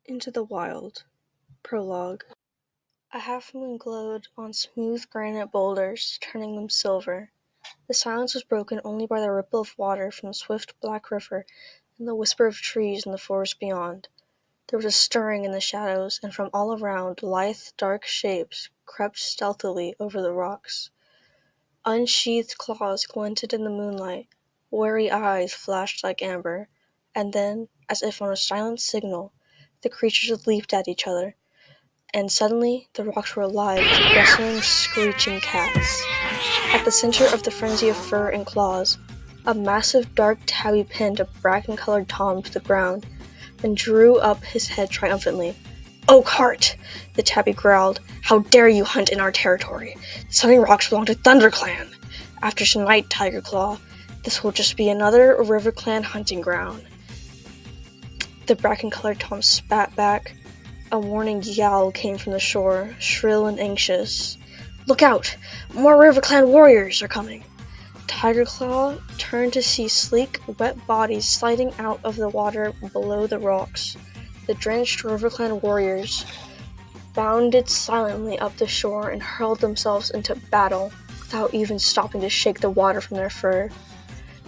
Into the Wild. Prologue. A half moon glowed on smooth granite boulders, turning them silver. The silence was broken only by the ripple of water from the swift black river and the whisper of trees in the forest beyond. There was a stirring in the shadows, and from all around lithe, dark shapes crept stealthily over the rocks. Unsheathed claws glinted in the moonlight, wary eyes flashed like amber, and then, as if on a silent signal, the creatures leaped at each other, and suddenly the rocks were alive with rustling, screeching cats. At the center of the frenzy of fur and claws, a massive dark tabby pinned a bracken-colored Tom to the ground and drew up his head triumphantly. "Oh, Cart!" the tabby growled. "How dare you hunt in our territory? The Sunny Rocks belong to ThunderClan. After tonight, Tiger Claw, this will just be another RiverClan hunting ground." The bracken-colored Tom spat back. A warning yowl came from the shore, shrill and anxious. "Look out! More RiverClan warriors are coming!" Tiger Claw turned to see sleek, wet bodies sliding out of the water below the rocks. The drenched RiverClan warriors bounded silently up the shore and hurled themselves into battle, without even stopping to shake the water from their fur.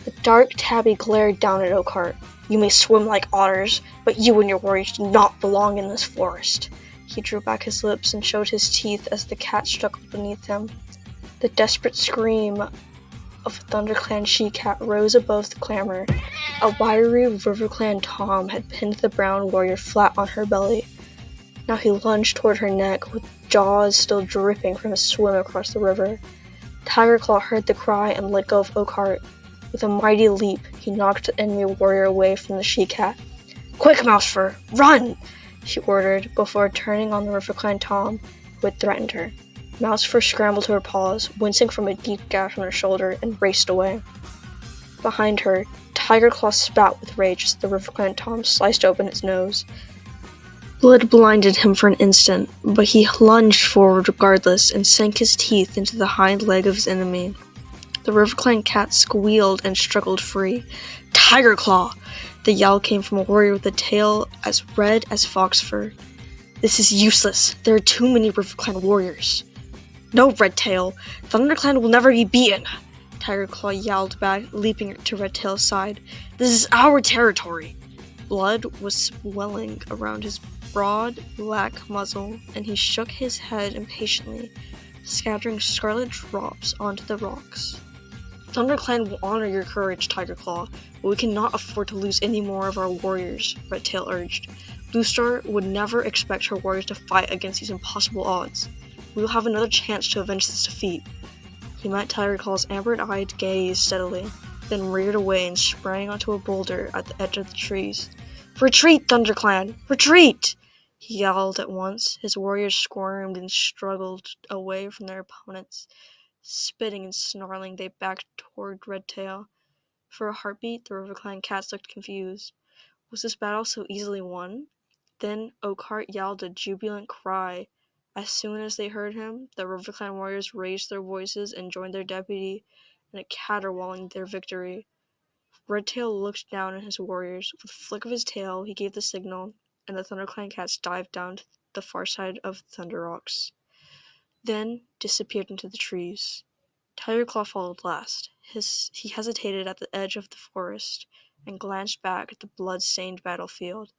The dark tabby glared down at Oakheart. "You may swim like otters, but you and your warriors do not belong in this forest." He drew back his lips and showed his teeth as the cat struggled beneath him. The desperate scream of a ThunderClan she-cat rose above the clamor. A wiry RiverClan Tom had pinned the brown warrior flat on her belly. Now he lunged toward her neck, with jaws still dripping from his swim across the river. Tiger Claw heard the cry and let go of Oakheart. With a mighty leap, he knocked the enemy warrior away from the she-cat. "Quick, Mousefur, run!" she ordered, before turning on the RiverClan Tom, who had threatened her. Mousefur scrambled to her paws, wincing from a deep gash on her shoulder, and raced away. Behind her, Tiger Claw spat with rage as the RiverClan Tom sliced open its nose. Blood blinded him for an instant, but he lunged forward regardless and sank his teeth into the hind leg of his enemy. The RiverClan cat squealed and struggled free. "Tiger Claw!" The yell came from a warrior with a tail as red as fox fur. "This is useless. There are too many RiverClan warriors." "No, Redtail! ThunderClan will never be beaten!" Tiger Claw yelled back, leaping to Redtail's side. "This is our territory!" Blood was swelling around his broad, black muzzle, and he shook his head impatiently, scattering scarlet drops onto the rocks. "ThunderClan will honor your courage, Tiger Claw, but we cannot afford to lose any more of our warriors," Redtail urged. "Bluestar would never expect her warriors to fight against these impossible odds. We will have another chance to avenge this defeat." He met Tiger Claw's amber-eyed gaze steadily, then reared away and sprang onto a boulder at the edge of the trees. "Retreat, ThunderClan! Retreat!" he yelled at once. His warriors squirmed and struggled away from their opponents. Spitting and snarling, they backed toward Redtail. For a heartbeat, the RiverClan cats looked confused. Was this battle so easily won? Then Oakheart yelled a jubilant cry. As soon as they heard him, the RiverClan warriors raised their voices and joined their deputy in a caterwauling their victory. Redtail looked down at his warriors. With a flick of his tail, he gave the signal, and the ThunderClan cats dived down to the far side of the Thunder Rocks, then disappeared into the trees. Tiger Claw followed last. He hesitated at the edge of the forest and glanced back at the blood-stained battlefield.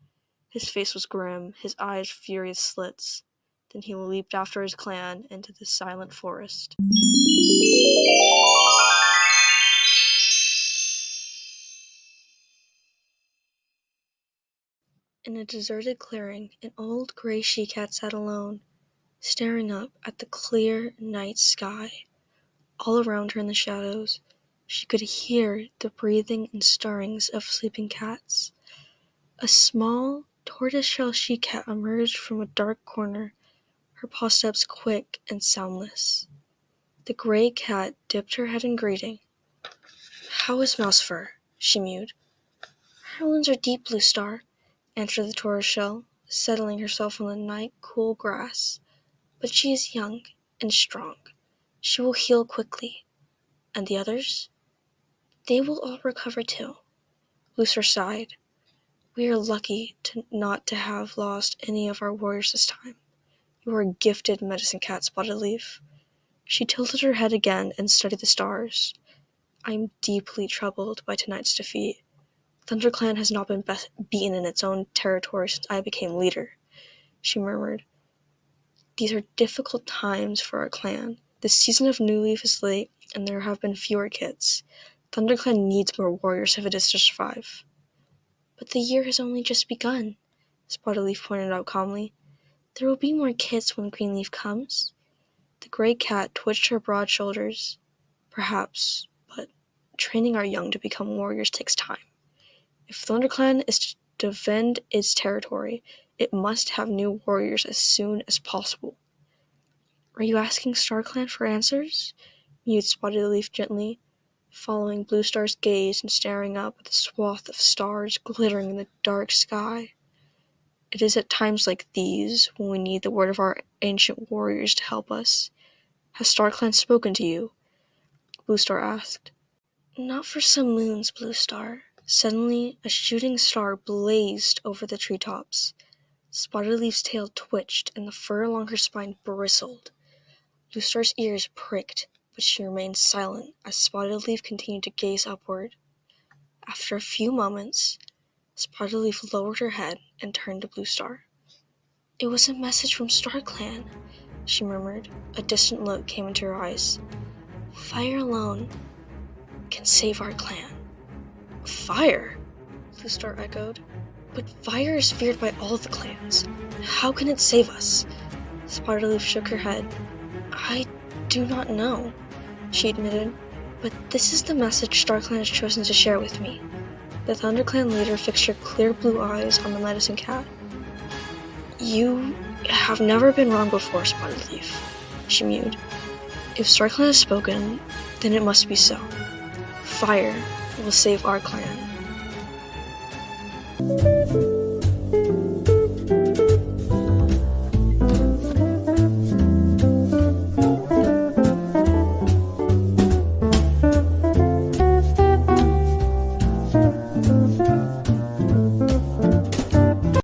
His face was grim, his eyes furious slits. Then he leaped after his clan into the silent forest. In a deserted clearing, an old gray she-cat sat alone, staring up at the clear night sky. All around her in the shadows, she could hear the breathing and stirrings of sleeping cats. A small, tortoiseshell she-cat emerged from a dark corner, her paw steps quick and soundless. The gray cat dipped her head in greeting. "How is Mousefur?" she mewed. "Her wounds are deep, Bluestar," answered the tortoiseshell, settling herself on the night-cool grass. "But she is young and strong. She will heal quickly. And the others? They will all recover too." Bluestar sighed. We are lucky not to have lost any of our warriors this time. You are a gifted medicine cat, Spotted Leaf. She tilted her head again and studied the stars. I am deeply troubled by tonight's defeat. ThunderClan has not been beaten in its own territory since I became leader, she murmured. These are difficult times for our clan. The season of New Leaf is late, and there have been fewer kids. ThunderClan needs more warriors if it is to survive. But the year has only just begun, Spotted Leaf pointed out calmly. There will be more kids when Greenleaf comes. The gray cat twitched her broad shoulders. Perhaps, but training our young to become warriors takes time. If ThunderClan is to defend its territory, it must have new warriors as soon as possible. Are you asking StarClan for answers? Mewed Spotted Leaf gently, following Blue Star's gaze and staring up at the swath of stars glittering in the dark sky. It is at times like these when we need the word of our ancient warriors to help us. Has StarClan spoken to you? Blue Star asked. Not for some moons, Blue Star. Suddenly, a shooting star blazed over the treetops. Spotted Leaf's tail twitched and the fur along her spine bristled. Blue Star's ears pricked, but she remained silent as Spotted Leaf continued to gaze upward. After a few moments, Spotted Leaf lowered her head and turned to Blue Star. It was a message from StarClan, she murmured. A distant look came into her eyes. Fire alone can save our clan. Fire? Blue Star echoed. But fire is feared by all the clans. How can it save us? Spotted Leaf shook her head. I do not know, she admitted, but this is the message StarClan has chosen to share with me. The ThunderClan leader fixed her clear blue eyes on the medicine cat. You have never been wrong before, Spotted Leaf, she mewed. If StarClan has spoken, then it must be so. Fire will save our clan.